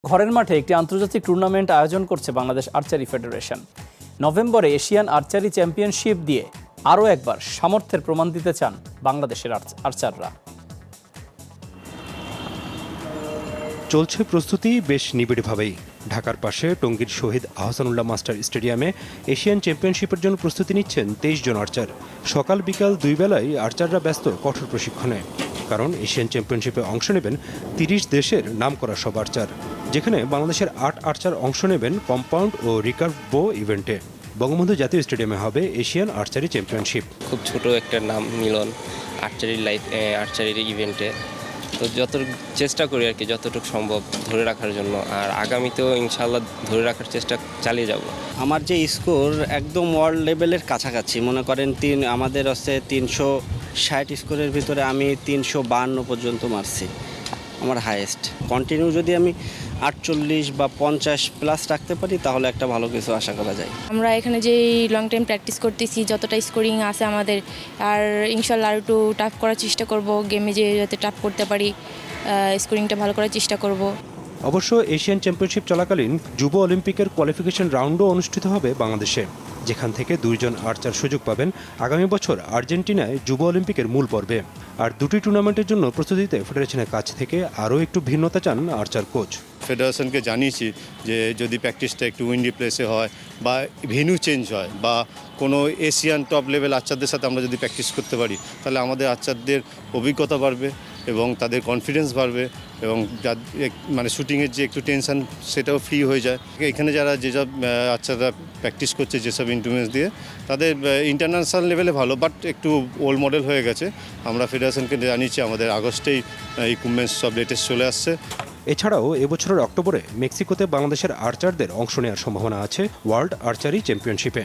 ঘরের মাঠে একটি আন্তর্জাতিক টুর্নামেন্ট আয়োজন করছে বাংলাদেশ আর্চারি ফেডারেশন। নভেম্বরে এশিয়ান আর্চারি চ্যাম্পিয়নশিপ দিয়ে আরও একবার সামর্থ্যের প্রমাণ দিতে চান বাংলাদেশের আর্চাররা। চলছে প্রস্তুতি বেশ নিবিড়ভাবেই। ঢাকার পাশে টঙ্গীর শহীদ আহসানুল্লাহ মাস্টার স্টেডিয়ামে এশিয়ান চ্যাম্পিয়নশিপের জন্য প্রস্তুতি নিচ্ছেন 23 জন আর্চার। সকাল বিকাল দুই বেলায় আর্চাররা ব্যস্ত কঠোর প্রশিক্ষণে, কারণ এশিয়ান চ্যাম্পিয়নশিপে অংশ নেবেন 30 দেশের নামকরা সব আর্চার, যেখানে বাংলাদেশের 8 আর্চার অংশ নেবেন কম্পাউন্ড ও রিকার্ভ বো ইভেন্টে। বঙ্গবন্ধু জাতীয় স্টেডিয়ামে হবে এশিয়ান আর্চারি চ্যাম্পিয়নশিপ। খুব ছোট একটা নাম মিলন আর্চারির ইভেন্টে, তো যতটুকু চেষ্টা করি আর কি, যতটুকু সম্ভব ধরে রাখার জন্য। আর আগামীতেও ইনশাআল্লাহ ধরে রাখার চেষ্টা চালিয়ে যাব। আমার যে স্কোর একদম ওয়ার্ল্ড লেভেলের কাছাকাছি, মনে করেন আমাদের হচ্ছে 360 স্কোরের ভিতরে আমি 352 পর্যন্ত মারছি, আমার হাইয়েস্ট। কন্টিনিউ যদি আমি 48 বা 50 প্লাস রাখতে পারি তাহলে একটা ভালো কিছু আশা করা যায়। আমরা এখানে যে লং টাইম প্র্যাকটিস করতেছি, যতটা স্কোরিং আছে আমাদের, আর ইনশাল্লাহ আর একটু টাফ করার চেষ্টা করব, গেমে যে যাতে টাফ করতে পারি, স্কোরিংটা ভালো করার চেষ্টা করব। অবশ্য এশিয়ান চ্যাম্পিয়নশিপ চলাকালীন যুব অলিম্পিকের কোয়ালিফিকেশন রাউন্ডও অনুষ্ঠিত হবে বাংলাদেশে, যেখান থেকে 2 জন আর্চার সুযোগ পাবেন আগামী বছর আর্জেন্টিনায় যুব অলিম্পিকের মূল পর্বে। আর দুটি টুর্নামেন্টের জন্য প্রস্তুতিতে ফেডারেশনের কাছ থেকে আরও একটু ভিন্নতা চান আর্চার কোচ। ফেডারেশনকে জানিয়েছি যে যদি প্র্যাকটিসটা একটু উইন্ডি প্লেসে হয় বা ভেন্যু চেঞ্জ হয় বা কোনো এশিয়ান টপ লেভেল আর্চারদের সাথে আমরা যদি প্র্যাকটিস করতে পারি, তাহলে আমাদের আর্চারদের অভিজ্ঞতা বাড়বে এবং তাদের কনফিডেন্স বাড়বে এবং মানে শুটিংয়ের যে একটু টেনশন সেটাও ফ্রি হয়ে যায়। এখানে যারা যেসব আর্চাররা প্র্যাকটিস করছে যেসব ইনস্ট্রুমেন্টস দিয়ে, তাদের ইন্টারন্যাশনাল লেভেলে ভালো, বাট একটু ওল্ড মডেল হয়ে গেছে। আমরা ফেডারেশনকে জানিয়েছি আমাদের আগস্টেই ইকুইপমেন্টস সব লেটেস্ট চলে আসছে। এছাড়াও এবছরের অক্টোবরে মেক্সিকোতে বাংলাদেশের আর্চারদের অংশ নেওয়ার সম্ভাবনা আছে ওয়ার্ল্ড আর্চারি চ্যাম্পিয়নশিপে।